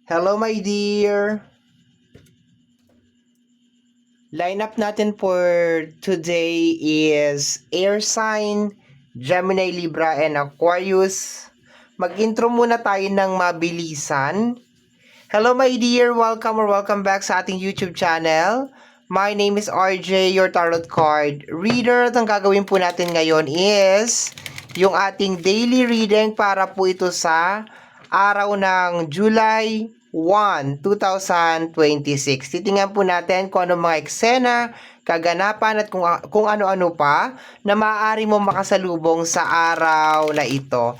Hello, my dear. Lineup natin for today is air sign, Gemini, Libra, and Aquarius. Mag-intro muna tayo ng mabilisan. Hello, my dear. Welcome or welcome back sa ating YouTube channel. My name is RJ, your tarot card reader. At ang gagawin po natin ngayon is yung ating daily reading para po ito sa araw ng July 1, 2026. Titingnan po natin kung ano mga eksena, kaganapan at kung ano-ano pa na maaari mo makasalubong sa araw na ito.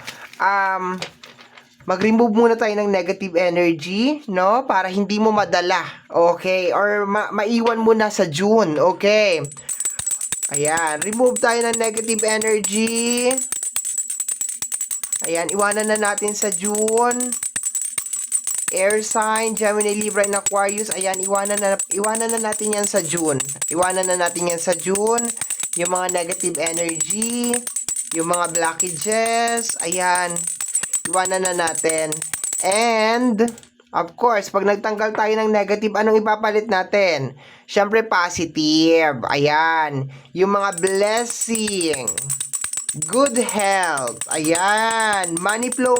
Mag-remove muna tayo ng negative energy, no? Para hindi mo madala, okay? Or maiwan mo na sa June, okay? Ayan, remove tayo ng negative energy. Ayan, iwanan na natin sa June. Air sign, Gemini, Libra, and Aquarius. Ayan, iwanan na natin yan sa June. Iwanan na natin yan sa June. Yung mga negative energy, yung mga blockages, ayan, iwanan na natin. And, of course, pag nagtanggal tayo ng negative, anong ipapalit natin? Siyempre, positive. Ayan, yung mga blessing, good health, ayan, money flow,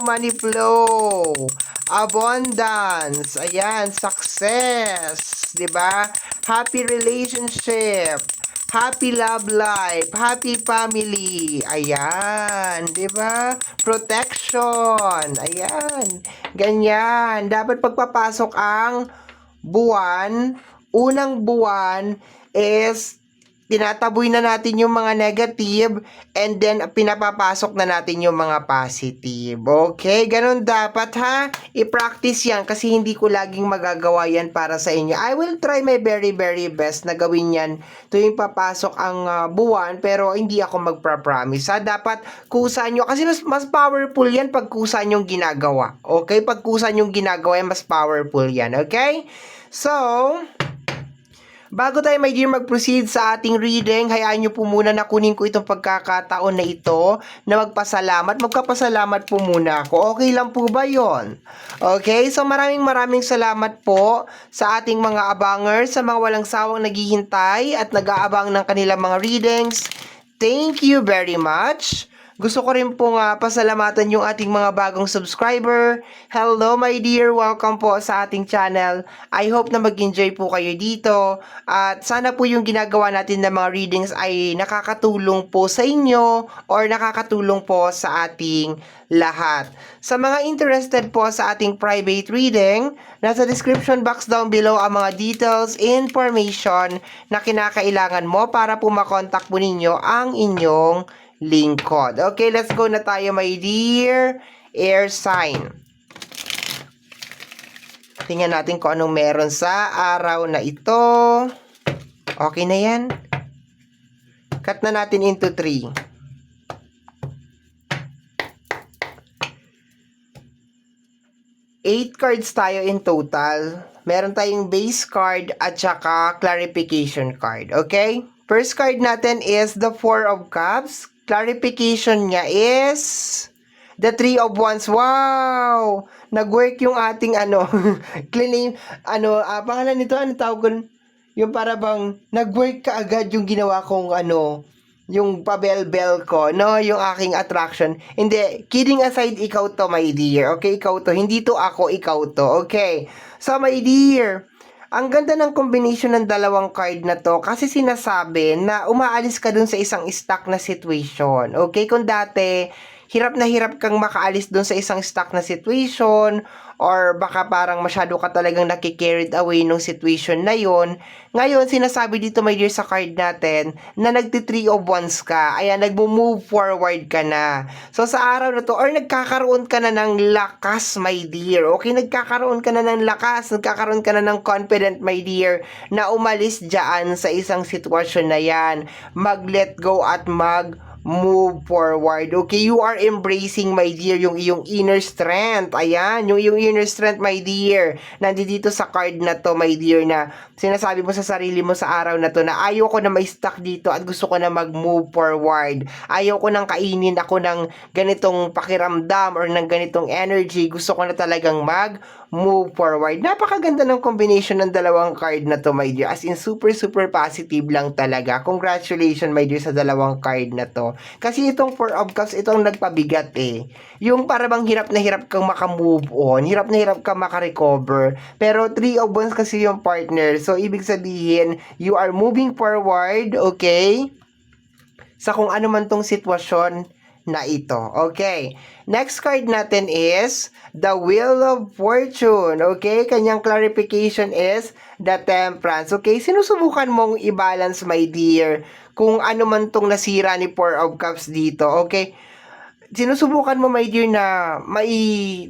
abundance, ayan, success, 'di ba? Happy relationship, happy love life, happy family, ayan, 'di ba? Protection, ayan, ganyan. Dapat pagpapasok ang buwan, unang buwan is tinataboy na natin yung mga negative and then pinapapasok na natin yung mga positive. Okay? Ganun dapat ha. I-practice yan kasi hindi ko laging magagawa yan para sa inyo. I will try my very very best na gawin yan tuwing papasok ang buwan pero hindi ako magpa-promise ha. Dapat kusa nyo kasi mas powerful yan pag kusa nyong ginagawa. Okay? Pag kusa nyong ginagawa yan, mas powerful yan. Okay? So, bago tayo my dear mag-proceed sa ating reading, hayaan nyo po muna na kunin ko itong pagkakataon na ito na magpasalamat. Magpapasalamat po muna ako. Okay lang po ba yon? Okay, so maraming salamat po sa ating mga abangers, sa mga walang sawang naghihintay at nag-aabang ng kanilang mga readings. Thank you very much. Gusto ko rin pong pasalamatan yung ating mga bagong subscriber. Hello my dear, welcome po sa ating channel. I hope na mag-enjoy po kayo dito. At sana po yung ginagawa natin na mga readings ay nakakatulong po sa inyo or nakakatulong po sa ating lahat. Sa mga interested po sa ating private reading, nasa description box down below ang mga details, information na kinakailangan mo para po makontak po ninyo ang inyong lingkod. Okay, let's go na tayo my dear air sign. Tingnan natin kung anong meron sa araw na ito. Okay na yan. Cut na natin into 3. Eight cards tayo in total. Meron tayong base card at saka clarification card. Okay? First card natin is the Four of Cups. Clarification niya is the Three of Wands. Wow! Nag-work yung ating claim, pangalan nito, ano tawag ko? Yung para bang nag-work ka agad yung ginawa kong yung pabel-bel ko, no? Yung aking attraction. Hindi, kidding aside, ikaw to, my dear. Okay, ikaw to. Hindi to ako, ikaw to. Okay. So, my dear, ang ganda ng combination ng dalawang card na to kasi sinasabi na umaalis ka dun sa isang stuck na situation. Okay? Kung dati, hirap na hirap kang makaalis dun sa isang stuck na situation or baka parang masyado ka talagang nakikarried away nung situation na yon. Ngayon, sinasabi dito my dear sa card natin na nagti-3 of wands ka. Ayan, nagmo-move forward ka na. So, sa araw na to, or nagkakaroon ka na ng lakas, my dear. Okay, nagkakaroon ka na ng lakas, nagkakaroon ka na ng confident, my dear, na umalis dyan sa isang sitwasyon na yan. Mag-let go at move forward. Okay, you are embracing, my dear, yung iyong inner strength. Ayan, yung iyong inner strength, my dear. Nandito sa card na to, my dear, na sinasabi mo sa sarili mo sa araw na to na ayaw ko na may-stuck dito at gusto ko na mag-move forward. Ayaw ko nang kainin ako ng ganitong pakiramdam or ng ganitong energy. Gusto ko na talagang move forward. Napakaganda ng combination ng dalawang card na to, my dear. As in, super, super positive lang talaga. Congratulations, my dear, sa dalawang card na to. Kasi itong Four of Cups, itong nagpabigat eh. Yung para bang hirap na hirap kang makamove on, hirap na hirap kang makarecover. Pero Three of Wands kasi yung partner. So, ibig sabihin, you are moving forward, okay? Sa kung ano man tong sitwasyon na ito. Okay. Next card natin is the Wheel of Fortune. Okay. Kanyang clarification is the Temperance. Okay. Sinusubukan mong i-balance, my dear, kung ano man tong nasira ni Four of Cups dito. Okay. Sinusubukan mo, my dear, na maibangon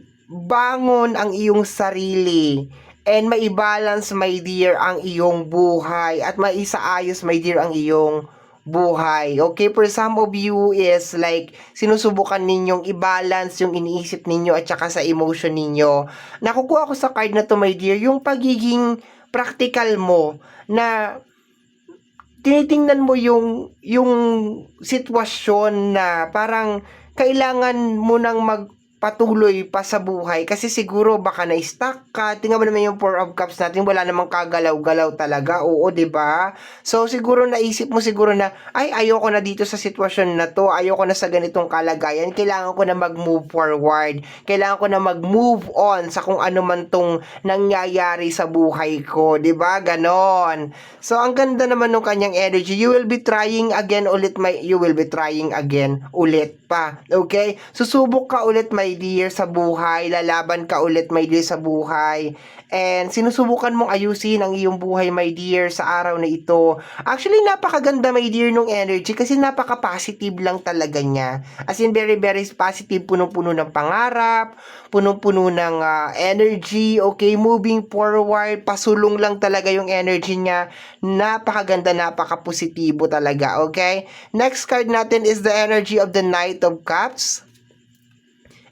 ang iyong sarili and maibalance, my dear, ang iyong buhay at maisaayos, my dear, ang iyong buhay. Okay, for some of you is like sinusubukan ninyong i-balance yung iniisip ninyo at saka sa emotion ninyo. Nakukuha ko sa card na to, my dear, yung pagiging practical mo na tinitingnan mo yung sitwasyon na parang kailangan mo nang magpatuloy pa sa buhay kasi siguro baka na-stuck ka. Tingnan mo naman yung Four of Cups natin, wala namang kagalaw-galaw talaga. Oo, 'di ba? So siguro naisip mo siguro na ay ayoko na dito sa sitwasyon na to. Ayoko na sa ganitong kalagayan. Kailangan ko na mag-move forward. Kailangan ko na mag-move on sa kung ano man tong nangyayari sa buhay ko, 'di ba? Ganon. So ang ganda naman ng kanyang energy. You will be trying again ulit, you will be trying again ulit pa. Okay? Susubok ka ulit, my dear, sa buhay. Lalaban ka ulit, my dear, sa buhay. And sinusubukan mong ayusin ang iyong buhay, my dear, sa araw na ito. Actually, napakaganda, my dear, nung energy kasi napaka-positive lang talaga niya. As in, very, very positive. Punong-puno ng pangarap, punong-puno ng energy. Okay, moving forward. Pasulong lang talaga yung energy niya. Napakaganda, napaka-positibo talaga. Okay? Next card natin is the energy of the Knight of Cups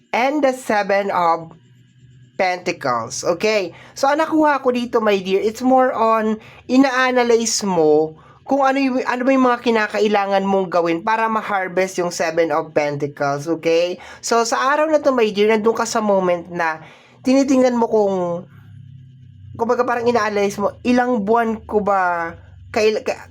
and the Seven of Pentacles. Okay? So, ang nakuha ko dito, my dear, it's more on ina-analyze mo kung ano ba yung mga kinakailangan mong gawin para ma-harvest yung Seven of Pentacles. Okay? So, sa araw na to, my dear, nandun ka sa moment na tinitingnan mo kumbaga parang ina-analyze mo, ilang buwan ko ba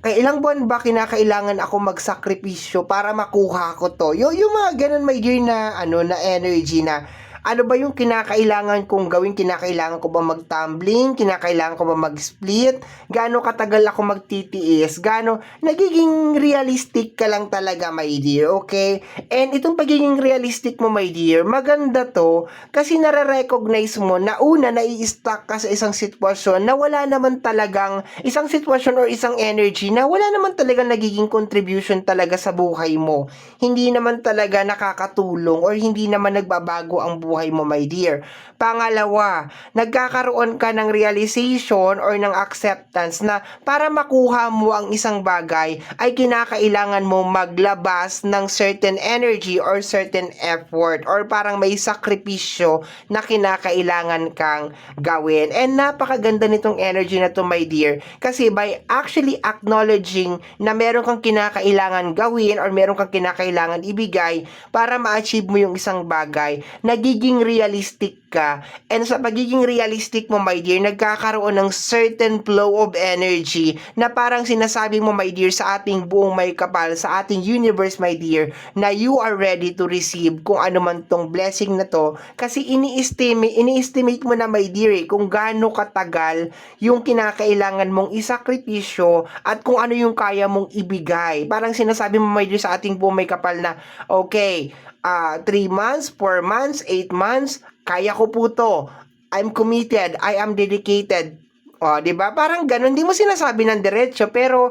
ilang buwan ba kinakailangan ako magsakripisyo para makuha ko to? Yung mga ganun, my dear, na na energy na ano ba yung kinakailangan kong gawin? Kinakailangan ko ba mag-tumbling? Kinakailangan ko ba mag-split? Gaano katagal ako magtitiis? Gaano? Nagiging realistic ka lang talaga, my dear, okay? And itong pagiging realistic mo, my dear, maganda to kasi nare-recognize mo na una, nai-stuck ka sa isang sitwasyon na wala naman talagang isang sitwasyon or isang energy na wala naman talagang nagiging contribution talaga sa buhay mo. Hindi naman talaga nakakatulong or hindi naman nagbabago ang buhay mo, my dear. Pangalawa, nagkakaroon ka ng realization or ng acceptance na para makuha mo ang isang bagay ay kinakailangan mo maglabas ng certain energy or certain effort or parang may sakripisyo na kinakailangan kang gawin. And napakaganda nitong energy na to, my dear, kasi by actually acknowledging na meron kang kinakailangan gawin or meron kang kinakailangan ibigay para ma-achieve mo yung isang bagay, nagiging realistic ka. And sa pagiging realistic mo, my dear, nagkakaroon ng certain flow of energy na parang sinasabi mo, my dear, sa ating buong may kapal, sa ating universe, my dear, na you are ready to receive kung ano man tong blessing na to kasi ini-estimate mo na, my dear, kung gaano katagal yung kinakailangan mong isakripisyo at kung ano yung kaya mong ibigay. Parang sinasabi mo, my dear, sa ating buong may kapal na okay, 3 months, 4 months, 8 months, kaya ko po to. I'm committed. I am dedicated. O, di ba? Parang ganun. Hindi mo sinasabi ng diretso, pero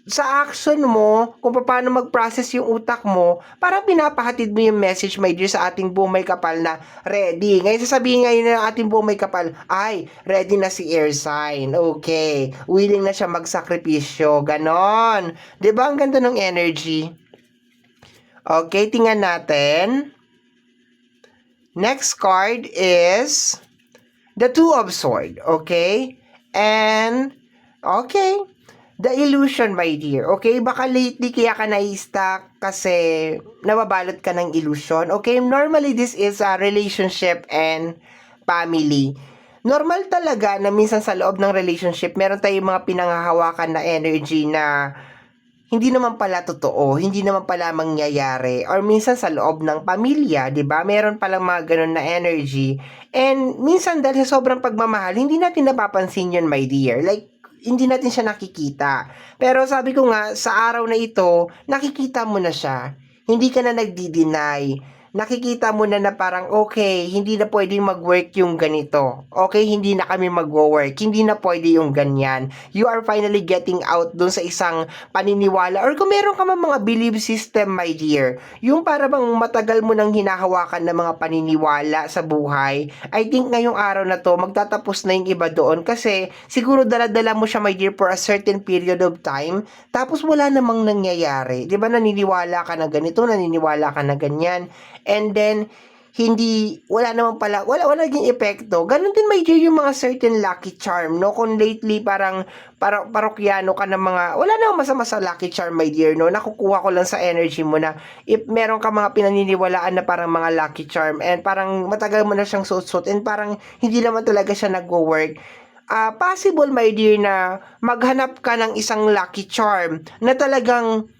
sa action mo, kung paano mag-process yung utak mo, parang pinapahatid mo yung message, my dear, sa ating buong may kapal na ready. Ngayon, sasabihin ngayon ng ating buong may kapal, ay, ready na si air sign. Okay. Willing na siya magsakripisyo. Ganon. Di ba? Ang ganda ng energy. Okay, tingnan natin. Next card is the Two of Swords, okay? And, okay, the illusion, my dear. Okay, baka lately kaya ka na-stuck kasi nababalot ka ng illusion. Okay, normally this is a relationship and family. Normal talaga na minsan sa loob ng relationship, meron tayong mga pinanghahawakan na energy na hindi naman pala totoo, hindi naman pala mangyayari. Or minsan sa loob ng pamilya, 'di ba? Meron palang mga ganun na energy. And minsan dahil sa sobrang pagmamahal, hindi natin napapansin 'yun, my dear. Like hindi natin siya nakikita. Pero sabi ko nga, sa araw na ito, nakikita mo na siya. Hindi ka na nagdi-deny. Nakikita mo na parang, okay, hindi na pwedeng mag-work yung ganito. Okay, hindi na kami mag-work. Hindi na pwede yung ganyan. You are finally getting out dun sa isang paniniwala. Or kung meron ka man mga belief system, my dear, yung para bang matagal mo nang hinahawakan ng mga paniniwala sa buhay, I think ngayong araw na to, magtatapos na yung iba doon kasi siguro dala-dala mo siya, my dear, for a certain period of time, tapos wala namang nangyayari. Di ba naniniwala ka na ganito, naniniwala ka na ganyan, and then wala naman pala, wala naging epekto. Ganun din may dear yung mga certain lucky charm, no? Kung lately parang parokyano ka ng mga, wala namang masama sa lucky charm, my dear, no? Nakukuha ko lang sa energy mo na if meron ka mga pinaniniwalaan na parang mga lucky charm and parang matagal mo na siyang suot-suot and parang hindi naman talaga siya nagwo-work, possible, my dear, na maghanap ka ng isang lucky charm na talagang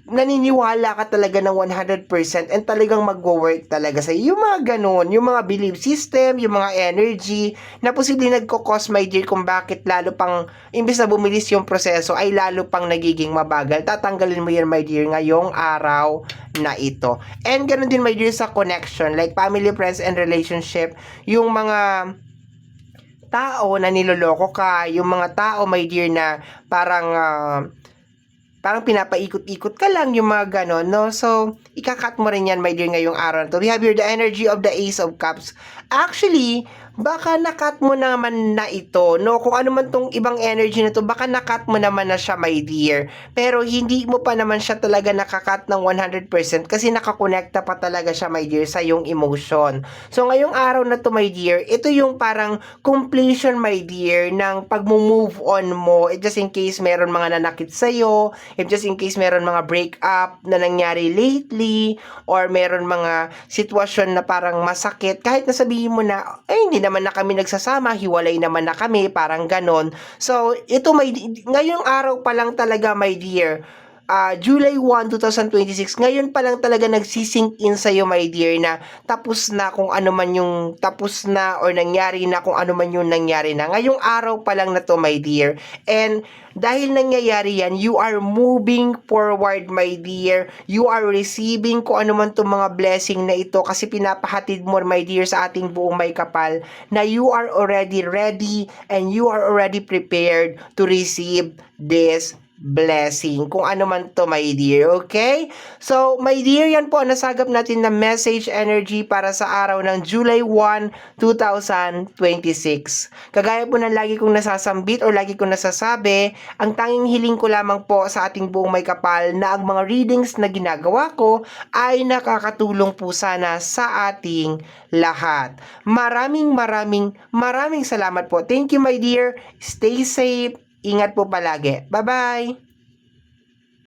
naniniwala ka talaga ng 100% and talagang magwo-work talaga sa yung mga ganun, yung mga belief system, yung mga energy na posibleng nagko-cause, my dear, kung bakit lalo pang imbes na bumilis yung proseso ay lalo pang nagiging mabagal. Tatanggalin mo yan, my dear, ngayong araw na ito. And ganun din, my dear, sa connection like family, friends, and relationship, yung mga tao na niloloko ka, yung mga tao, my dear, na parang pinapaikot-ikot ka lang, yung mga ganon, no? So, ikakat mo rin yan, my dear, ngayong araw na to. We have here the energy of the Ace of Cups. Actually, baka nakat mo naman na ito, no? Kung ano man tong ibang energy na to, baka nakat mo naman na siya, my dear. Pero hindi mo pa naman siya talaga nakakat ng 100% kasi nakakonekta pa talaga siya, my dear, sa yung emotion. So, ngayong araw na to, my dear, ito yung parang completion, my dear, ng pag-move on mo. Just in case meron mga nanakit sa'yo, if just in case meron mga breakup na nangyari lately, or meron mga sitwasyon na parang masakit, kahit nasabihin mo na, hindi naman na kami nagsasama, hiwalay naman na kami, parang ganon. So, ito, ngayong araw pa lang talaga, my dear, July 1, 2026, ngayon pa lang talaga nagsisink in sa'yo, my dear, na tapos na kung ano man yung tapos na or nangyari na kung ano man yung nangyari na. Ngayong araw pa lang na to, my dear. And dahil nangyayari yan, you are moving forward, my dear. You are receiving kung ano man itong mga blessing na ito kasi pinapahatid mo, my dear, sa ating buong may kapal na you are already ready and you are already prepared to receive this blessing, kung ano man to, my dear, okay? So, my dear, yan po ang nasagap natin na message energy para sa araw ng July 1, 2026. Kagaya po ng lagi kong nasasambit or lagi kong nasasabi, ang tanging hiling ko lamang po sa ating buong may kapal na ang mga readings na ginagawa ko ay nakakatulong po sana sa ating lahat. Maraming salamat po. Thank you, my dear. Stay safe. Ingat po palagi. Bye-bye!